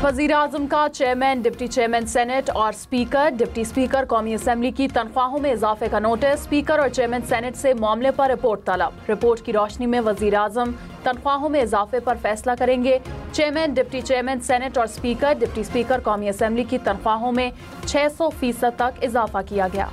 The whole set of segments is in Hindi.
वज़ीर-ए-आज़म का चेयरमैन, डिप्टी चेयरमैन सेनेट और स्पीकर, डिप्टी स्पीकर कौमी असम्बली की तनख्वाहों में इजाफे का नोटिस। स्पीकर और चेयरमैन सेनेट से मामले पर रिपोर्ट तलब। रिपोर्ट की रोशनी में वज़ीर-ए-आज़म तनख्वाहों में इजाफे पर फैसला करेंगे। चेयरमैन, डिप्टी चेयरमैन सेनेट और स्पीकर, डिप्टी स्पीकर कौमी असम्बली की तनख्वाहों में 600% तक इजाफा किया गया।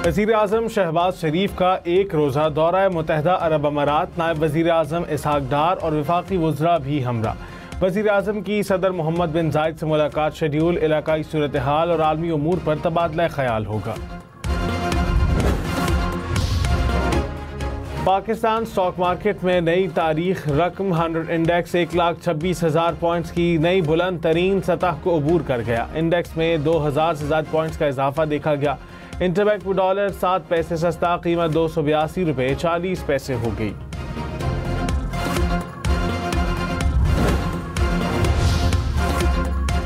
वज़ीर-ए-आज़म शहबाज शरीफ का एक रोज़ा दौरा मुत्तहदा अरब अमारात। नायब वज़ीर-ए-आज़म इसहाक डार और वफाकी वज़रा भी हमरा। वज़ीर-ए-आज़म की सदर मोहम्मद बिन जायद से मुलाकात शेड्यूल। इलाकाई सूरत हाल और आलमी उमूर पर तबादला ख्याल होगा। पाकिस्तान स्टॉक मार्केट में नई तारीख। रकम 100 इंडेक्स 1,26,000 पॉइंट्स की नई बुलंद तरीन सतह को अबूर कर गया। इंडेक्स में 2,000 से ज़्यादा पॉइंट्स का इजाफा देखा गया। इंटरबैंक में डॉलर 7 पैसे सस्ता, कीमत 282 रुपये 40 पैसे हो गई।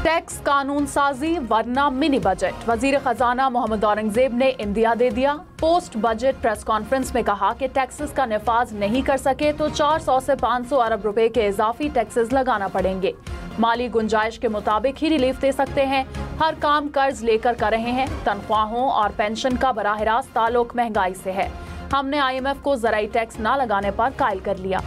टैक्स कानून साजी वरना मिनी बजट। वजीर खजाना मोहम्मद औरंगजेब ने इंदिया दे दिया। पोस्ट बजट प्रेस कॉन्फ्रेंस में कहा कि टैक्सेस का नफाज नहीं कर सके तो 400 से 500 अरब रुपए के इजाफी टैक्सेस लगाना पड़ेंगे। माली गुंजाइश के मुताबिक ही रिलीफ दे सकते हैं। हर काम कर्ज लेकर कर रहे हैं। तनख्वाहों और पेंशन का बराह रास्त ताल्लुक महंगाई से है। हमने IMF को ज़राई टैक्स न लगाने पर कायल कर लिया।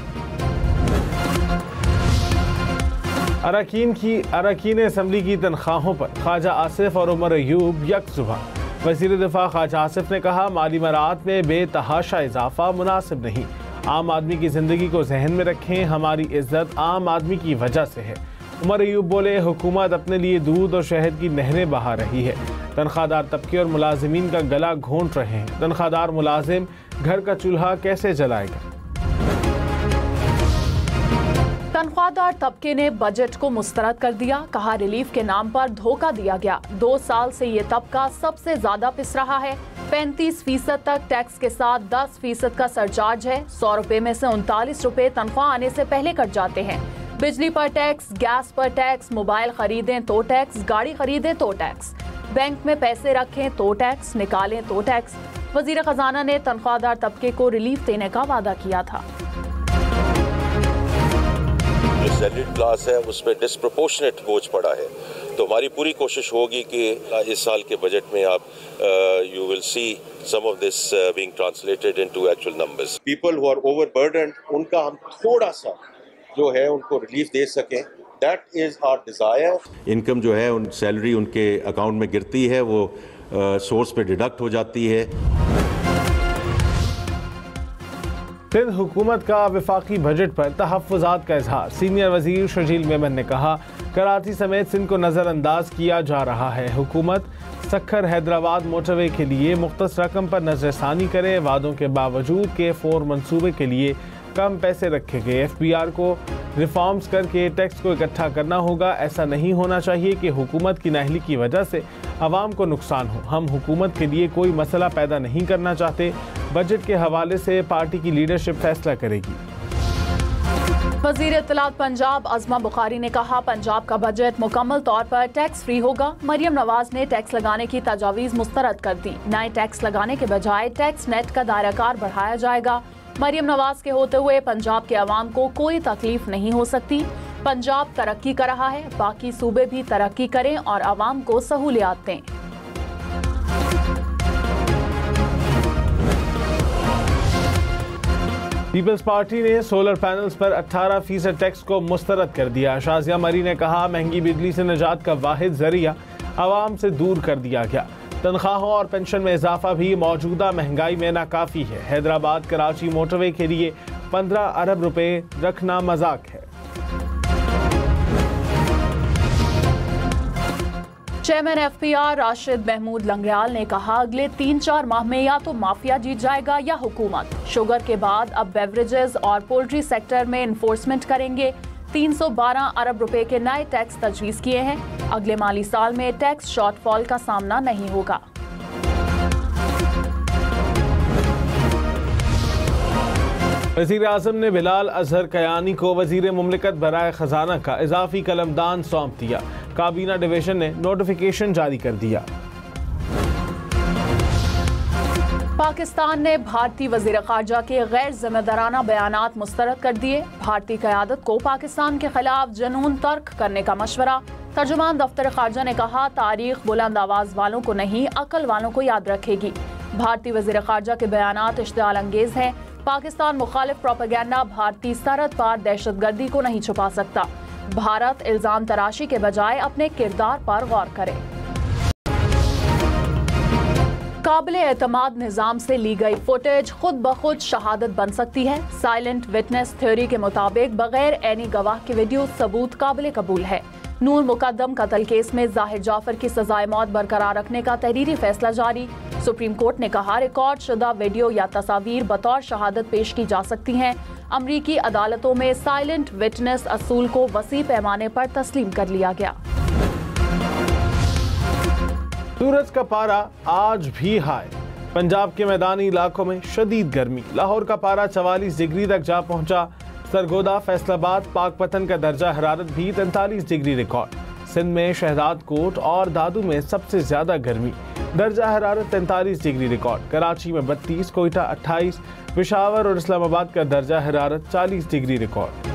अरकान असम्बली की तनख्वाहों पर ख्वाजा आसिफ और उमर अयूब यकजुबान। वज़ीर दिफा ख्वाजा आसिफ ने कहा, माली मराहत में बेतहाशा इजाफा मुनासिब नहीं। आम आदमी की जिंदगी को जहन में रखें। हमारी इज्जत आम आदमी की वजह से है। उमर अयूब बोले, हुकूमत अपने लिए दूध और शहद की नहरें बहा रही है। तनख्वाहदार तबके और मुलाजिमीन का गला घोंट रहे हैं। तनख्वाहदार मुलाजिम घर का चूल्हा कैसे जलाएगा? तनख्वाहदार तबके ने बजट को मुस्तरद कर दिया। कहा, रिलीफ के नाम पर धोखा दिया गया। 2 साल से ये तबका सबसे ज्यादा पिस रहा है। 35% तक टैक्स के साथ 10% का सरचार्ज है। 100 रुपए में से 39 रुपए तनख्वाह आने से पहले कट जाते हैं। बिजली पर टैक्स, गैस पर टैक्स, मोबाइल खरीदें तो टैक्स, गाड़ी खरीदें तो टैक्स, बैंक में पैसे रखें तो टैक्स, निकालें तो टैक्स। वजीर खजाना ने तनख्वाहदार तबके को रिलीफ देने का वादा किया था। जो सैलरीड क्लास है उस पर डिस्प्रोपोर्शनेट बोझ पड़ा है, तो हमारी पूरी कोशिश होगी कि इस साल के बजट में आप you will see some of this being translated into actual numbers. People who are overburdened, उनका हम थोड़ा सा जो है उनको रिलीफ दे सकें। That is our desire. Income जो है उन सैलरी उनके अकाउंट में गिरती है, वो सोर्स पे डिडक्ट हो जाती है। सिंध हुकूमत का वफाकी बजट पर तहफ़्फ़ुज़ात का इजहार। सीनियर वजीर शर्जील मेमन ने कहा, कराची समेत सिंध को नज़रअंदाज किया जा रहा है। हुकूमत सक्खर हैदराबाद मोटरवे के लिए मुख्तस रकम पर नजरसानी करे। वादों के बावजूद K4 मंसूबे के लिए कम पैसे रखे गए। FBR को रिफॉर्म्स करके टैक्स को इकट्ठा करना होगा। ऐसा नहीं होना चाहिए कि हुकूमत की नाअहली की वजह से आवाम को नुकसान हो। हम हुकूमत के लिए कोई मसला पैदा नहीं करना चाहते। बजट के हवाले से पार्टी की लीडरशिप फैसला करेगी। वज़ीर इत्तलात पंजाब अज़मा बुखारी ने कहा, पंजाब का बजट मुकम्मल तौर पर टैक्स फ्री होगा। मरियम नवाज ने टैक्स लगाने की तजावीज़ मुस्तरद कर दी। नए टैक्स लगाने के बजाय टैक्स नेट का दायराकार बढ़ाया जाएगा। मरियम नवाज के होते हुए पंजाब के अवाम को कोई तकलीफ नहीं हो सकती। पंजाब तरक्की कर रहा है, बाकी सूबे भी तरक्की करें और अवाम को सहूलियात दें। पीपल्स पार्टी ने सोलर पैनल्स पर 18% टैक्स को मुस्तरद कर दिया। शाजिया मरी ने कहा, महंगी बिजली से निजात का वाहिद जरिया आवाम से दूर कर दिया गया। तनख्वाहों और पेंशन में इजाफा भी मौजूदा महंगाई में नाकाफी है। हैदराबाद कराची मोटरवे के लिए 15 अरब रुपए रखना मजाक है। चेयरमैन FPR राशिद महमूद लंगड़ियाल ने कहा, अगले 3-4 माह में या तो माफिया जीत जाएगा या हुकूमत। शुगर के बाद अब बेवरेजेस और पोल्ट्री सेक्टर में इन्फोर्समेंट करेंगे। 312 अरब रुपए के नए टैक्स तजवीज़ किए हैं। अगले माली साल में टैक्स शॉर्टफॉल का सामना नहीं होगा। वज़ीर-ए-आज़म ने बिलाल अजहर कयानी को वज़ीर मुमलिकत बराए खजाना का इजाफी कलमदान सौंप दिया। काबीना डिवीजन ने नोटिफिकेशन जारी कर दिया। पाकिस्तान ने भारतीय वज़ीर ख़ारजा के गैर ज़िम्मेदाराना बयानात मुस्तरद कर दिए। भारतीय क़यादत को पाकिस्तान के खिलाफ जनून तर्क करने का मशवरा। तर्जुमान दफ्तर ख़ारजा ने कहा, तारीख बुलंद आवाज़ वालों को नहीं, अकल वालों को याद रखेगी। भारतीय वज़ीर ख़ारजा के बयानात इश्तिआल अंगेज़ हैं। पाकिस्तान मुखालिफ प्रोपेगेंडा भारतीय सरहद पार दहशतगर्दी को नहीं छुपा सकता। भारत इल्ज़ाम तराशी के बजाय अपने किरदार पर गौर करे। काबिल एतमाद निज़ाम से ली गई फुटेज खुद ब खुद शहादत बन सकती है। साइलेंट विटनेस थ्योरी के मुताबिक बगैर ऐनी गवाह के वीडियो सबूत काबिल कबूल है। नूर मुकद्दम कत्ल केस में ज़ाहिर जाफर की सजाए मौत बरकरार रखने का तहरीरी फैसला जारी। सुप्रीम कोर्ट ने कहा, रिकॉर्ड शुदा वीडियो या तस्वीर बतौर शहादत पेश की जा सकती हैं। अमरीकी अदालतों में साइलेंट विटनेस असूल को वसी पैमाने पर तस्लीम कर लिया गया। सूरज का पारा आज भी हाई। पंजाब के मैदानी इलाकों में शदीद गर्मी। लाहौर का पारा 44 डिग्री तक जा पहुंचा। सरगोदा, फैसलाबाद, पाकपतन का दर्जा हरारत भी 43 डिग्री रिकॉर्ड। सिंध में शहजाद कोट और दादू में सबसे ज्यादा गर्मी। दर्जा हरारत 43 डिग्री रिकॉर्ड। कराची में 32, कोयटा 28, पेशावर और इस्लामाबाद का दर्जा हरारत 40 डिग्री रिकॉर्ड।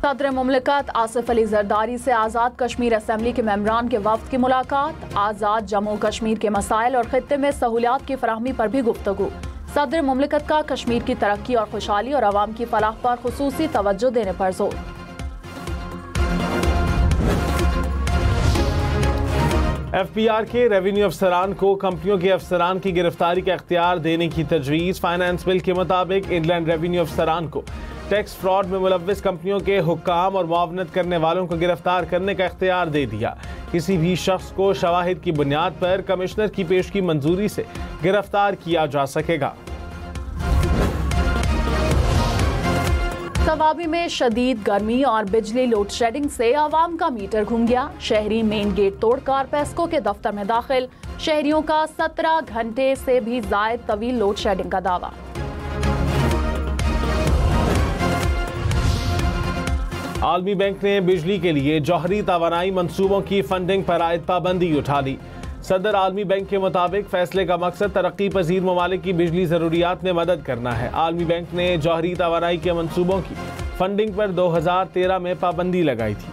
सदर मुमलिकत आसिफ अली जरदारी से आज़ाद कश्मीर असम्बली के मेंबरान के वफ्द की मुलाकात। आज़ाद जम्मू कश्मीर के मसाइल और खित्ते में सहूलियात की फराहमी पर भी गुफ्तगू। सदर मुमलिकत का कश्मीर की तरक्की और खुशहाली और आवाम की फलाह पर खुसूसी तवज्जो देने पर जोर। FPR के रेवेन्यू अफसरान को कंपनियों के अफसरान की गिरफ्तारी का इख्तियार देने की तजवीज़। फाइनेंस बिल के मुताबिक इनलैंड रेवेन्यू अफसरान को टैक्स फ्रॉड में मुलव्विस कंपनियों के हुक्काम और मुआवनत करने वालों को गिरफ्तार करने का इख्तियार दे दिया। किसी भी शख्स को शवाहिद की बुनियाद पर कमिश्नर की पेशगी मंजूरी से गिरफ्तार किया जा सकेगा। तवाबी में शदीद गर्मी और बिजली लोड शेडिंग से आवाम का मीटर घूम गया। शहरी मेन गेट तोड़कर पेस्को के दफ्तर में दाखिल। शहरियों का 17 घंटे से भी जायद तवील लोड शेडिंग का दावा। आलमी बैंक ने बिजली के लिए जौहरी तवानाई मंसूबों की फंडिंग पर आयद पाबंदी उठा ली। सदर आलमी बैंक के मुताबिक फैसले का मकसद तरक्की पजीर ममालिक की बिजली जरूरियात में मदद करना है। आलमी बैंक ने जौहरी तवानाई के मंसूबों की फंडिंग पर 2013 में पाबंदी लगाई थी।